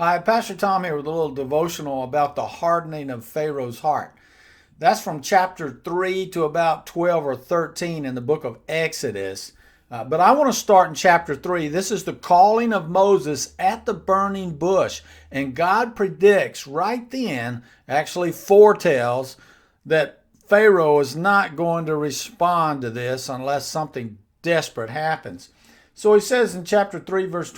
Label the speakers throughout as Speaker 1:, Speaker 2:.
Speaker 1: Hi, Pastor Tom here with a little devotional about the hardening of Pharaoh's heart. That's from chapter 3 to about 12 or 13 in the book of Exodus. But I want to start in chapter 3. This is the calling of Moses at the burning bush. And God predicts right then, actually foretells, that Pharaoh is not going to respond to this unless something desperate happens. So he says in chapter 3, verse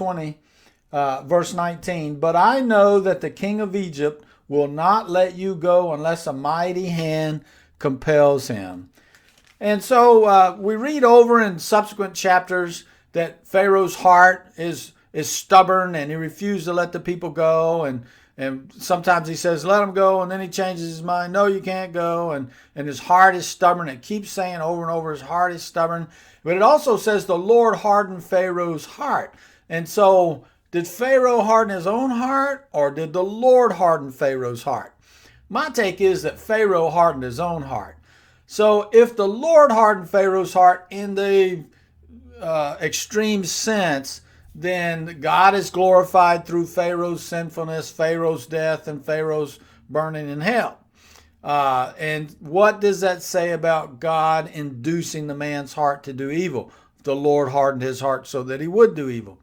Speaker 1: 19, "But I know that the king of Egypt will not let you go unless a mighty hand compels him." And so we read over in subsequent chapters that Pharaoh's heart is stubborn and he refused to let the people go. And sometimes he says, let them go. And then he changes his mind. No, you can't go. And his heart is stubborn. It keeps saying over and over, his heart is stubborn. But it also says the Lord hardened Pharaoh's heart. And so did Pharaoh harden his own heart, or did the Lord harden Pharaoh's heart? My take is that Pharaoh hardened his own heart. So if the Lord hardened Pharaoh's heart in the extreme sense, then God is glorified through Pharaoh's sinfulness, Pharaoh's death, and Pharaoh's burning in hell. And what does that say about God inducing the man's heart to do evil? The Lord hardened his heart so that he would do evil.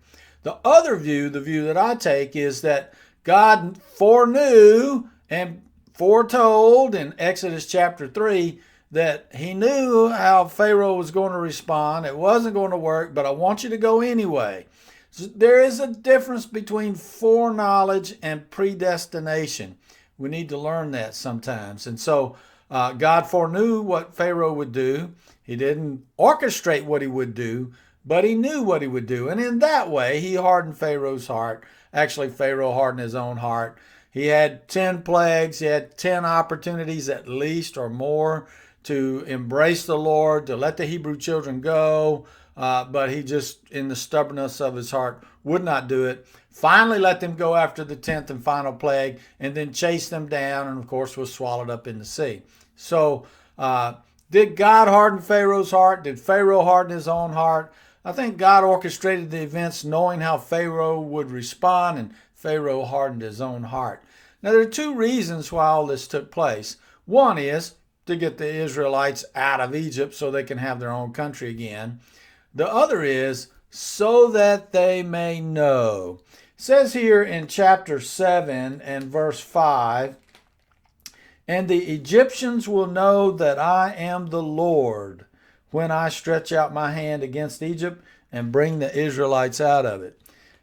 Speaker 1: The other view, the view that I take, is that God foreknew and foretold in Exodus chapter 3 that he knew how Pharaoh was going to respond. It wasn't going to work, but I want you to go anyway. So there is a difference between foreknowledge and predestination. We need to learn that sometimes. And so God foreknew what Pharaoh would do. He didn't orchestrate what he would do, but he knew what he would do. And in that way, he hardened Pharaoh's heart. Actually, Pharaoh hardened his own heart. He had 10 plagues. He had 10 opportunities at least or more to embrace the Lord, to let the Hebrew children go. But he just, in the stubbornness of his heart, would not do it. Finally let them go after the 10th and final plague, and then chased them down, and of course was swallowed up in the sea. So did God harden Pharaoh's heart? Did Pharaoh harden his own heart? I think God orchestrated the events knowing how Pharaoh would respond, and Pharaoh hardened his own heart. Now, there are two reasons why all this took place. One is to get the Israelites out of Egypt so they can have their own country again. The other is so that they may know. It says here in chapter 7 and verse 5, "And the Egyptians will know that I am the Lord when I stretch out my hand against Egypt and bring the Israelites out of it."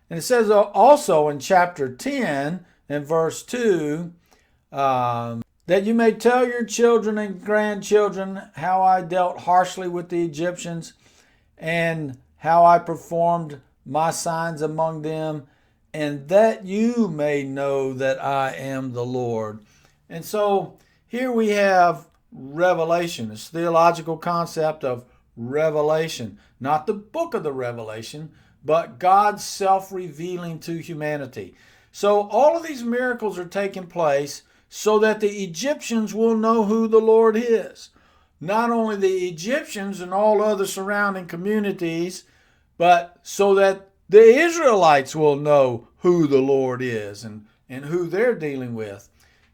Speaker 1: And it says also in chapter 10 and verse 2, "that you may tell your children and grandchildren how I dealt harshly with the Egyptians and how I performed my signs among them, and that you may know that I am the Lord." And so here we have revelation, this theological concept of revelation, not the book of the Revelation, but God's self-revealing to humanity. So all of these miracles are taking place so that the Egyptians will know who the Lord is. Not only the Egyptians and all other surrounding communities, but so that the Israelites will know who the Lord is and who they're dealing with.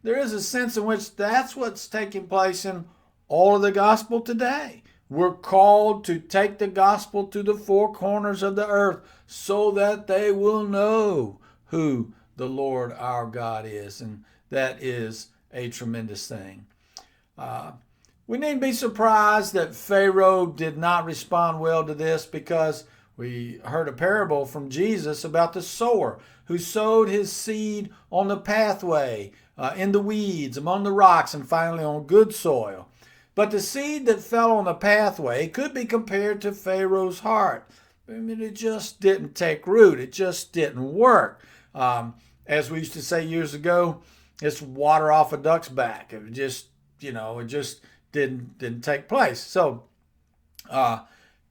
Speaker 1: There is a sense in which that's what's taking place in all of the gospel today. We're called to take the gospel to the four corners of the earth so that they will know who the Lord our God is. And that is a tremendous thing. We needn't be surprised that Pharaoh did not respond well to this, because we heard a parable from Jesus about the sower who sowed his seed on the pathway, in the weeds, among the rocks, and finally on good soil. But the seed that fell on the pathway could be compared to Pharaoh's heart. I mean, it just didn't take root. It just didn't work. As we used to say years ago, it's water off a duck's back. It just didn't take place. So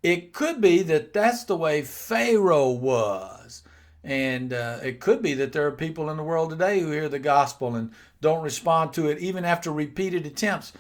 Speaker 1: it could be that that's the way Pharaoh was. And it could be that there are people in the world today who hear the gospel and don't respond to it even after repeated attempts.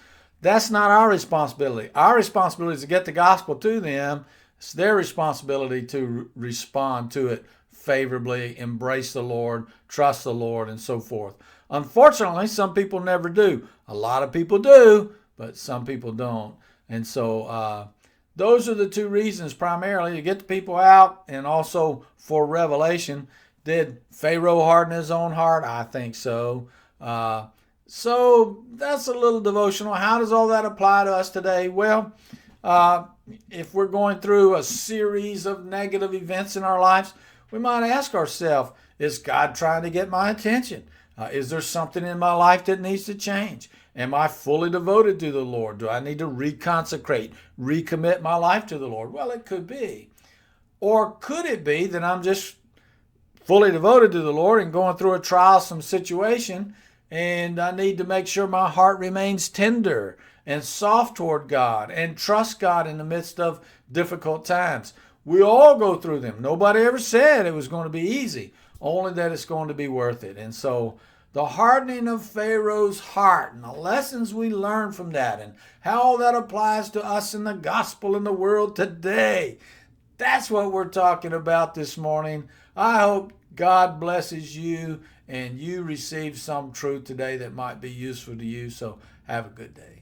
Speaker 1: That's not our responsibility. Our responsibility is to get the gospel to them. It's their responsibility to respond to it favorably, embrace the Lord, trust the Lord, and so forth. Unfortunately, some people never do. A lot of people do, but some people don't. And so those are the two reasons primarily, to get the people out and also for revelation. Did Pharaoh harden his own heart? I think so. So that's a little devotional. How does all that apply to us today? Well, if we're going through a series of negative events in our lives, we might ask ourselves, is God trying to get my attention? Is there something in my life that needs to change? Am I fully devoted to the Lord? Do I need to reconsecrate, recommit my life to the Lord? Well, it could be. Or could it be that I'm just fully devoted to the Lord and going through a trialsome situation, and I need to make sure my heart remains tender and soft toward God and trust God in the midst of difficult times? We all go through them. Nobody ever said it was going to be easy, only that it's going to be worth it. And so the hardening of Pharaoh's heart and the lessons we learn from that and how that applies to us in the gospel in the world today. That's what we're talking about this morning. I hope God blesses you and you receive some truth today that might be useful to you. So have a good day.